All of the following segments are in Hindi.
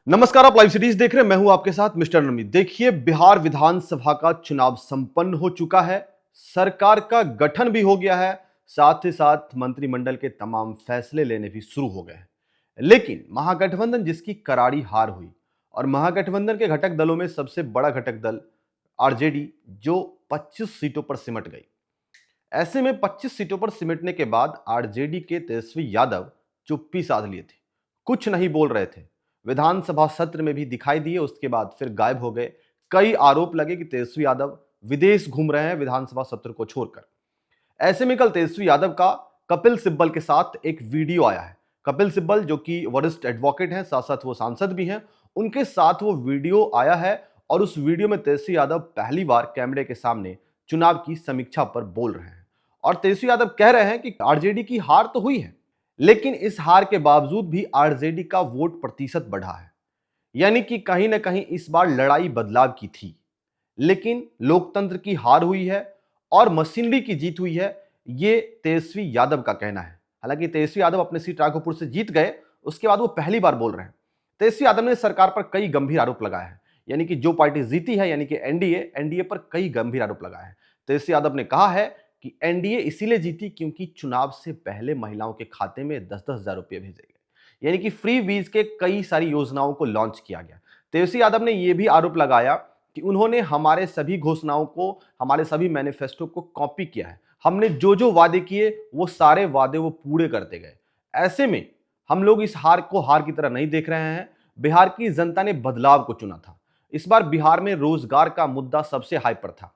नमस्कार, आप लाइव सीरीज देख रहे हैं। मैं हूं आपके साथ मिस्टर नमी। देखिए, बिहार विधानसभा का चुनाव संपन्न हो चुका है, सरकार का गठन भी हो गया है, साथ ही साथ मंत्रिमंडल के तमाम फैसले लेने भी शुरू हो गए हैं। लेकिन महागठबंधन जिसकी करारी हार हुई और महागठबंधन के घटक दलों में सबसे बड़ा घटक दल आरजेडी जो 25 सीटों पर सिमट गई। ऐसे में 25 सीटों पर सिमटने के बाद आरजेडी के तेजस्वी यादव चुप्पी साध लिए थे, कुछ नहीं बोल रहे थे। विधानसभा सत्र में भी दिखाई दिए, उसके बाद फिर गायब हो गए। कई आरोप लगे कि तेजस्वी यादव विदेश घूम रहे हैं विधानसभा सत्र को छोड़कर। ऐसे में कल तेजस्वी यादव का कपिल सिब्बल के साथ एक वीडियो आया है। कपिल सिब्बल जो कि वरिष्ठ एडवोकेट हैं, साथ साथ वो सांसद भी हैं, उनके साथ वो वीडियो आया है और उस वीडियो में तेजस्वी यादव पहली बार कैमरे के सामने चुनाव की समीक्षा पर बोल रहे हैं। और तेजस्वी यादव कह रहे हैं कि आरजेडी की हार तो हुई है, लेकिन इस हार के बावजूद भी आरजेडी का वोट प्रतिशत बढ़ा है। यानी कि कहीं ना कहीं इस बार लड़ाई बदलाव की थी, लेकिन लोकतंत्र की हार हुई है और मशीनरी की जीत हुई है, ये तेजस्वी यादव का कहना है। हालांकि तेजस्वी यादव अपने सीट राघोपुर से जीत गए, उसके बाद वो पहली बार बोल रहे हैं। तेजस्वी यादव ने सरकार पर कई गंभीर आरोप लगाए हैं, यानी कि जो पार्टी जीती है यानी कि एनडीए, एनडीए पर कई गंभीर आरोप लगाए हैं। तेजस्वी यादव ने कहा है कि एनडीए इसीलिए जीती क्योंकि चुनाव से पहले महिलाओं के खाते में 10-10 हजार रुपये भेजे गए, यानी कि फ्री वीज के कई सारी योजनाओं को लॉन्च किया गया। तेजस्वी यादव ने यह भी आरोप लगाया कि उन्होंने हमारे सभी घोषणाओं को, हमारे सभी मैनिफेस्टो को कॉपी किया है। हमने जो जो वादे किए वो सारे वादे वो पूरे करते गए। ऐसे में हम लोग इस हार को हार की तरह नहीं देख रहे हैं। बिहार की जनता ने बदलाव को चुना था। इस बार बिहार में रोजगार का मुद्दा सबसे हाई पर था।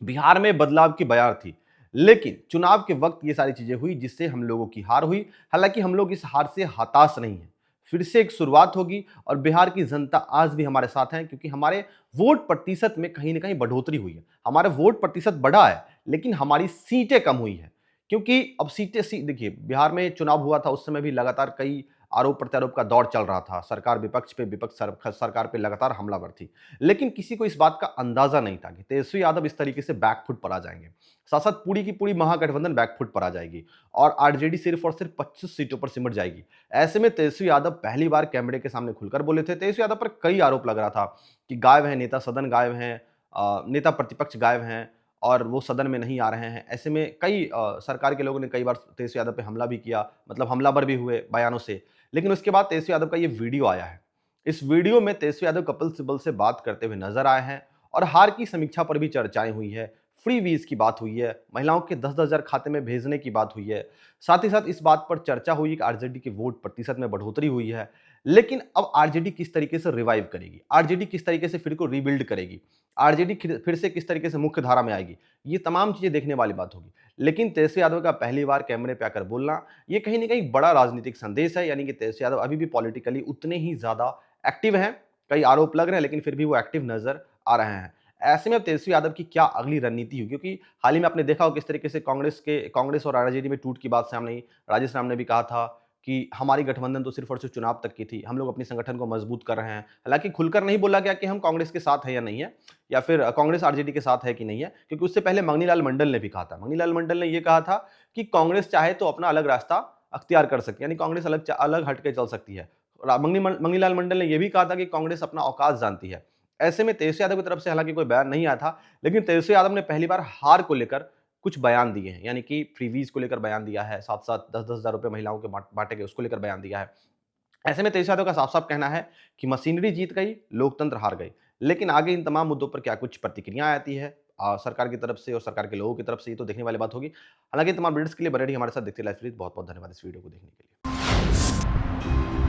बिहार में बदलाव की बयार थी, लेकिन चुनाव के वक्त ये सारी चीजें हुई जिससे हम लोगों की हार हुई। हालांकि हम लोग इस हार से हताश नहीं हैं, फिर से एक शुरुआत होगी और बिहार की जनता आज भी हमारे साथ है, क्योंकि हमारे वोट प्रतिशत में कहीं ना कहीं बढ़ोतरी हुई है। हमारा वोट प्रतिशत बढ़ा है, लेकिन हमारी सीटें कम हुई है। क्योंकि अब देखिए, बिहार में चुनाव हुआ था, उस समय भी लगातार कई आरोप प्रत्यारोप का दौर चल रहा था। सरकार विपक्ष पे, विपक्ष सरकार पे लगातार हमलावर थी। लेकिन किसी को इस बात का अंदाजा नहीं था कि तेजस्वी यादव इस तरीके से बैकफुट पर आ जाएंगे। साथ साथ पूरी की पूरी महागठबंधन बैकफुट पर आ जाएगी और आरजेडी सिर्फ और सिर्फ 25 सीटों पर सिमट जाएगी। ऐसे में तेजस्वी यादव पहली बार कैमरे के सामने खुलकर बोले थे। तेजस्वी यादव पर कई आरोप लग रहा था कि गायब है नेता, सदन गायब हैं, नेता प्रतिपक्ष गायब हैं और वो सदन में नहीं आ रहे हैं। ऐसे में कई सरकार के लोगों ने कई बार तेजस्वी यादव पे हमला भी किया, मतलब हमलावर भी हुए बयानों से। लेकिन उसके बाद तेजस्वी यादव का ये वीडियो आया है। इस वीडियो में तेजस्वी यादव कपिल सिब्बल से बात करते हुए नजर आए हैं और हार की समीक्षा पर भी चर्चाएं हुई है। फ्री वीज की बात हुई है, महिलाओं के 10-10 हजार खाते में भेजने की बात हुई है। साथ ही साथ इस बात पर चर्चा हुई कि आरजेडी के वोट प्रतिशत में बढ़ोतरी हुई है। लेकिन अब आरजेडी किस तरीके से रिवाइव करेगी, आरजेडी किस तरीके से फिर को रीबिल्ड करेगी, आरजेडी फिर से किस तरीके से मुख्य धारा में आएगी, ये तमाम चीजें देखने वाली बात होगी। लेकिन तेजस्वी यादव का पहली बार कैमरे पे आकर बोलना, ये कहीं ना कहीं बड़ा राजनीतिक संदेश है। यानी कि तेजस्वी यादव अभी भी पॉलिटिकली उतने ही ज्यादा एक्टिव हैं। कई आरोप लग रहे हैं, लेकिन फिर भी वो एक्टिव नजर आ रहे हैं। ऐसे में अब तेजस्वी यादव की क्या अगली रणनीति होगी, क्योंकि हाल ही में आपने देखा हो किस तरीके से कांग्रेस और आरजेडी में टूट की बात सामने आई। राजेश राम ने भी कहा था कि हमारी गठबंधन तो सिर्फ और सिर्फ चुनाव तक की थी, हम लोग अपने संगठन को मजबूत कर रहे हैं। हालांकि खुलकर नहीं बोला गया कि हम कांग्रेस के साथ है या नहीं है, या फिर कांग्रेस आरजेडी के साथ है कि नहीं है, क्योंकि उससे पहले मंगनीलाल मंडल ने भी कहा था। मंगनीलाल मंडल ने यह कहा था कि कांग्रेस चाहे तो अपना अलग रास्ता अख्तियार कर सकती है, यानी कांग्रेस अलग अलग हटके चल सकती है। मंगनीलाल मंडल ने यह भी कहा था कि कांग्रेस अपना औकात जानती है। ऐसे में तेजस्वी यादव की तरफ से हालांकि कोई बयान नहीं आया था, लेकिन तेजस्वी यादव ने पहली बार हार को लेकर कुछ बयान दिए हैं। यानी कि फ्रीवीज को लेकर बयान दिया है, साथ साथ 10-10 हजार रुपए महिलाओं के बांटे गए उसको लेकर बयान दिया है। ऐसे में तेजस्वी यादव का साफ साफ कहना है कि मशीनरी जीत गई, लोकतंत्र हार गई। लेकिन आगे इन तमाम मुद्दों पर क्या कुछ प्रतिक्रिया आती है सरकार की तरफ से और सरकार के लोगों की तरफ से, ये तो देखने वाली बात होगी। हालांकि तमाम अपडेट्स के लिए बने रहिए हमारे साथ, देखते रहिए लाइव सीरीज। बहुत बहुत धन्यवाद इस वीडियो को देखने के लिए।